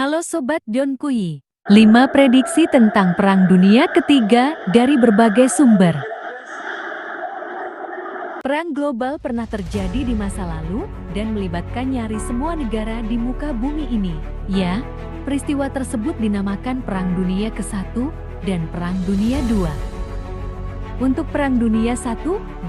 Halo Sobat Donkui, 5 prediksi tentang Perang Dunia Ketiga dari berbagai sumber. Perang global pernah terjadi di masa lalu dan melibatkan nyaris semua negara di muka bumi ini. Ya, peristiwa tersebut dinamakan Perang Dunia ke-1 dan Perang Dunia II. Untuk Perang Dunia I,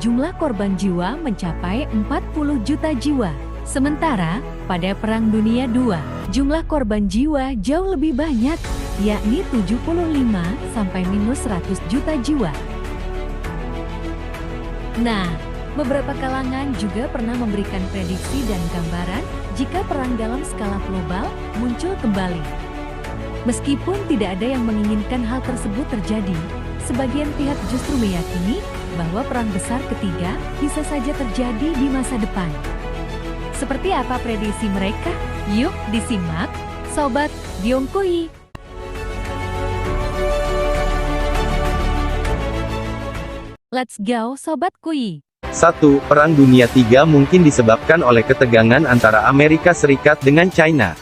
jumlah korban jiwa mencapai 40 juta jiwa. Sementara, pada Perang Dunia II, jumlah korban jiwa jauh lebih banyak, yakni 75–100 juta jiwa. Nah, beberapa kalangan juga pernah memberikan prediksi dan gambaran jika perang dalam skala global muncul kembali. Meskipun tidak ada yang menginginkan hal tersebut terjadi, sebagian pihak justru meyakini bahwa perang besar ketiga bisa saja terjadi di masa depan. Seperti apa prediksi mereka? Yuk disimak, Sobat Donkui. Let's go, Sobat Kui. 1. Perang Dunia III mungkin disebabkan oleh ketegangan antara Amerika Serikat dengan China.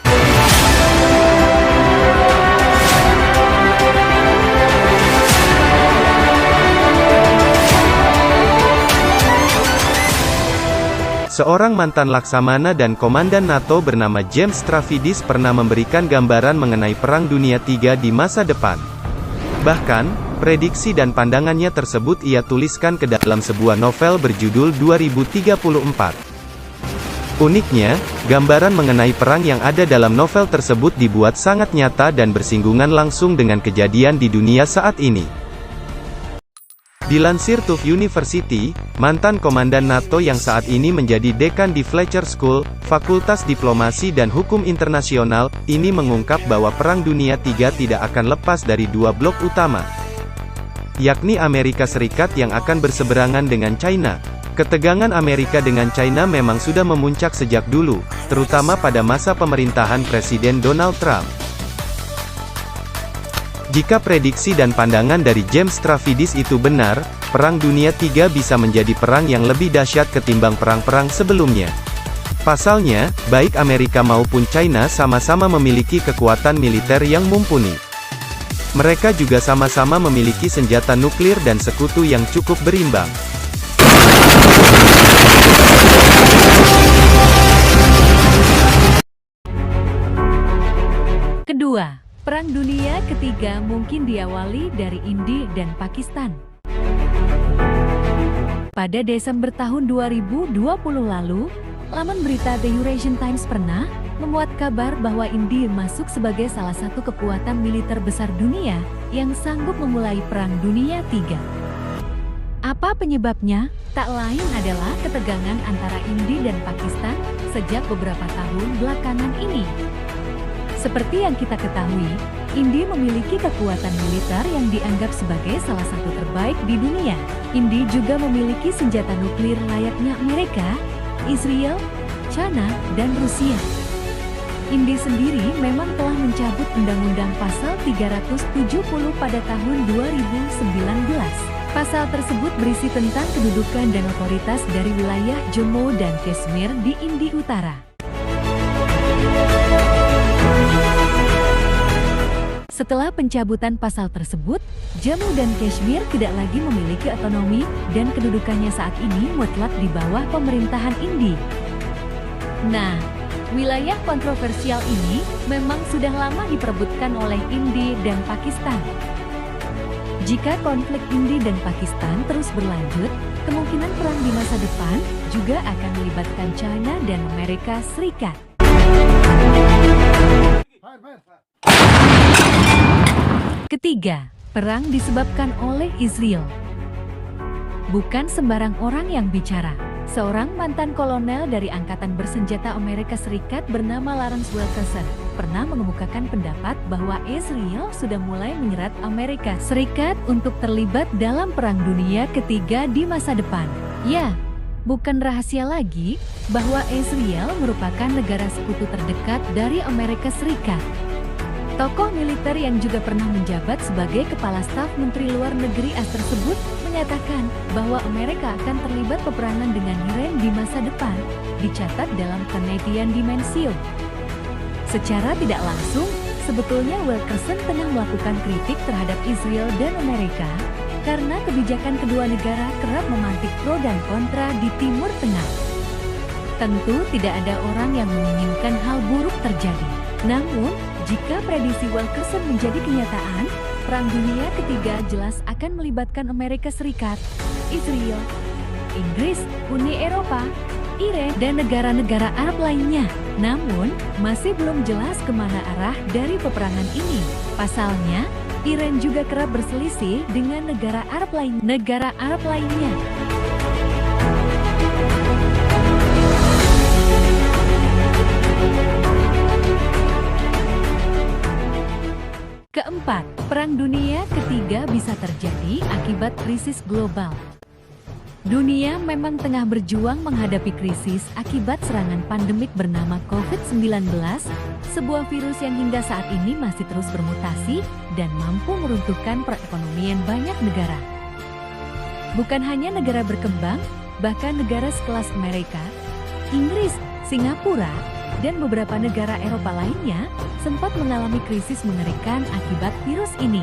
Seorang mantan laksamana dan komandan NATO bernama James Stavridis pernah memberikan gambaran mengenai Perang Dunia III di masa depan. Bahkan, prediksi dan pandangannya tersebut ia tuliskan ke dalam sebuah novel berjudul 2034. Uniknya, gambaran mengenai perang yang ada dalam novel tersebut dibuat sangat nyata dan bersinggungan langsung dengan kejadian di dunia saat ini. Dilansir TUF University, mantan komandan NATO yang saat ini menjadi dekan di Fletcher School, Fakultas Diplomasi dan Hukum Internasional, ini mengungkap bahwa Perang Dunia III tidak akan lepas dari dua blok utama, yakni Amerika Serikat yang akan berseberangan dengan China. Ketegangan Amerika dengan China memang sudah memuncak sejak dulu, terutama pada masa pemerintahan Presiden Donald Trump. Jika prediksi dan pandangan dari James Stavridis itu benar, Perang Dunia III bisa menjadi perang yang lebih dahsyat ketimbang perang-perang sebelumnya. Pasalnya, baik Amerika maupun China sama-sama memiliki kekuatan militer yang mumpuni. Mereka juga sama-sama memiliki senjata nuklir dan sekutu yang cukup berimbang. Kedua, Perang Dunia Ketiga mungkin diawali dari India dan Pakistan. Pada Desember tahun 2020 lalu, laman berita The Eurasian Times pernah memuat kabar bahwa India masuk sebagai salah satu kekuatan militer besar dunia yang sanggup memulai Perang Dunia III. Apa penyebabnya? Tak lain adalah ketegangan antara India dan Pakistan sejak beberapa tahun belakangan ini. Seperti yang kita ketahui, India memiliki kekuatan militer yang dianggap sebagai salah satu terbaik di dunia. India juga memiliki senjata nuklir layaknya Amerika, Israel, China, dan Rusia. India sendiri memang telah mencabut Undang-Undang Pasal 370 pada tahun 2019. Pasal tersebut berisi tentang kedudukan dan otoritas dari wilayah Jammu dan Kashmir di India Utara. Setelah pencabutan pasal tersebut, Jammu dan Kashmir tidak lagi memiliki otonomi dan kedudukannya saat ini mutlak di bawah pemerintahan India. Nah, wilayah kontroversial ini memang sudah lama diperebutkan oleh India dan Pakistan. Jika konflik India dan Pakistan terus berlanjut, kemungkinan perang di masa depan juga akan melibatkan China dan Amerika Serikat. Ketiga, perang disebabkan oleh Israel. Bukan sembarang orang yang bicara. Seorang mantan kolonel dari Angkatan Bersenjata Amerika Serikat bernama Lawrence Wilkerson pernah mengemukakan pendapat bahwa Israel sudah mulai menyerat Amerika Serikat untuk terlibat dalam Perang Dunia Ketiga di masa depan. Ya, bukan rahasia lagi bahwa Israel merupakan negara sekutu terdekat dari Amerika Serikat. Tokoh militer yang juga pernah menjabat sebagai Kepala Staf Menteri Luar Negeri AS tersebut menyatakan bahwa Amerika akan terlibat peperangan dengan Iran di masa depan, dicatat dalam penelitian Dimensio. Secara tidak langsung, Sebetulnya Wilkerson tengah melakukan kritik terhadap Israel dan Amerika karena kebijakan kedua negara kerap memantik pro dan kontra di Timur Tengah. Tentu tidak ada orang yang menginginkan hal buruk terjadi. Namun, jika prediksi Wilkerson menjadi kenyataan, Perang Dunia Ketiga jelas akan melibatkan Amerika Serikat, Israel, Inggris, Uni Eropa, Iran, dan negara-negara Arab lainnya. Namun, masih belum jelas kemana arah dari peperangan ini. Pasalnya, Iran juga kerap berselisih dengan negara Arab lainnya. Keempat, Perang Dunia Ketiga bisa terjadi akibat krisis global. Dunia memang tengah berjuang menghadapi krisis akibat serangan pandemik bernama COVID-19, sebuah virus yang hingga saat ini masih terus bermutasi dan mampu meruntuhkan perekonomian banyak negara. Bukan hanya negara berkembang, bahkan negara sekelas Amerika, Inggris, Singapura, dan beberapa negara Eropa lainnya sempat mengalami krisis mengerikan akibat virus ini.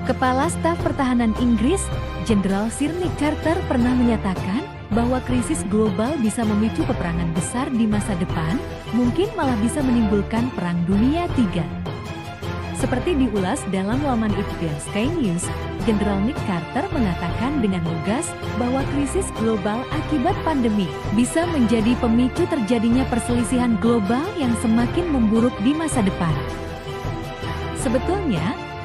Kepala Staf Pertahanan Inggris, Jenderal Sir Nick Carter pernah menyatakan bahwa krisis global bisa memicu peperangan besar di masa depan, mungkin malah bisa menimbulkan Perang Dunia III. Seperti diulas dalam laman Ethiopian Sky News, Jenderal Nick Carter mengatakan dengan lugas bahwa krisis global akibat pandemi bisa menjadi pemicu terjadinya perselisihan global yang semakin memburuk di masa depan. Sebetulnya,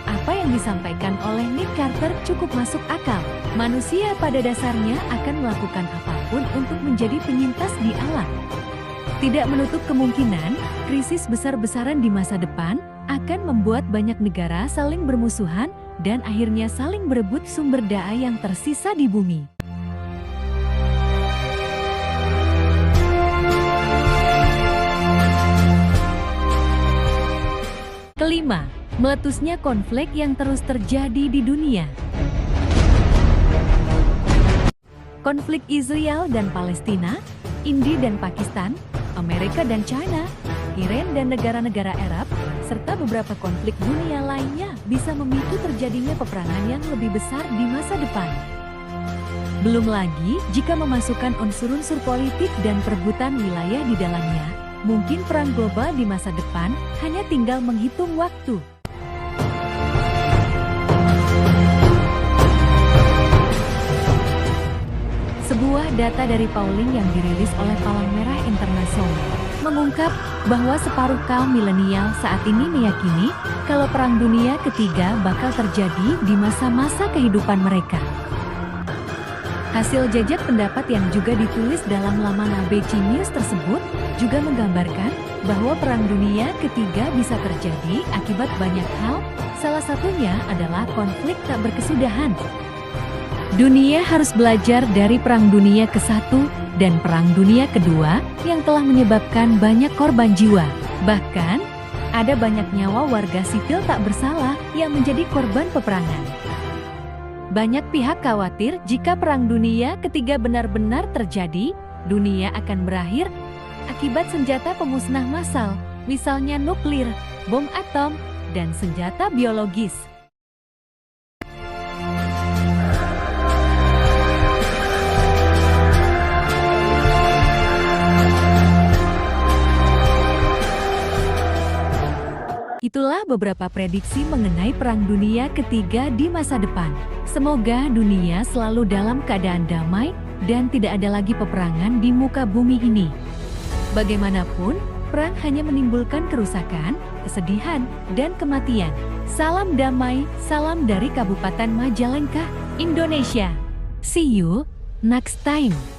apa yang disampaikan oleh Nick Carter cukup masuk akal. Manusia pada dasarnya akan melakukan apapun untuk menjadi penyintas di alam. Tidak menutup kemungkinan, krisis besar-besaran di masa depan akan membuat banyak negara saling bermusuhan dan akhirnya saling berebut sumber daya yang tersisa di bumi. Kelima, meletusnya konflik yang terus terjadi di dunia. Konflik Israel dan Palestina, India dan Pakistan, Amerika dan China, Iran dan negara-negara Arab, serta beberapa konflik dunia lainnya bisa memicu terjadinya peperangan yang lebih besar di masa depan. Belum lagi jika memasukkan unsur-unsur politik dan perebutan wilayah di dalamnya, mungkin perang global di masa depan hanya tinggal menghitung waktu. Sebuah data dari Pauling yang dirilis oleh Palang Merah Internasional mengungkap bahwa separuh kaum milenial saat ini meyakini kalau Perang Dunia Ketiga bakal terjadi di masa-masa kehidupan mereka. Hasil jajak pendapat yang juga ditulis dalam laman ABC News tersebut juga menggambarkan bahwa Perang Dunia Ketiga bisa terjadi akibat banyak hal, salah satunya adalah konflik tak berkesudahan. Dunia harus belajar dari Perang Dunia ke-1 dan Perang Dunia Kedua yang telah menyebabkan banyak korban jiwa. Bahkan, ada banyak nyawa warga sipil tak bersalah yang menjadi korban peperangan. Banyak pihak khawatir jika Perang Dunia Ketiga benar-benar terjadi, dunia akan berakhir akibat senjata pemusnah massal, misalnya nuklir, bom atom, dan senjata biologis. Itulah beberapa prediksi mengenai Perang Dunia Ketiga di masa depan. Semoga dunia selalu dalam keadaan damai dan tidak ada lagi peperangan di muka bumi ini. Bagaimanapun, perang hanya menimbulkan kerusakan, kesedihan, dan kematian. Salam damai, salam dari Kabupaten Majalengka, Indonesia. See you next time.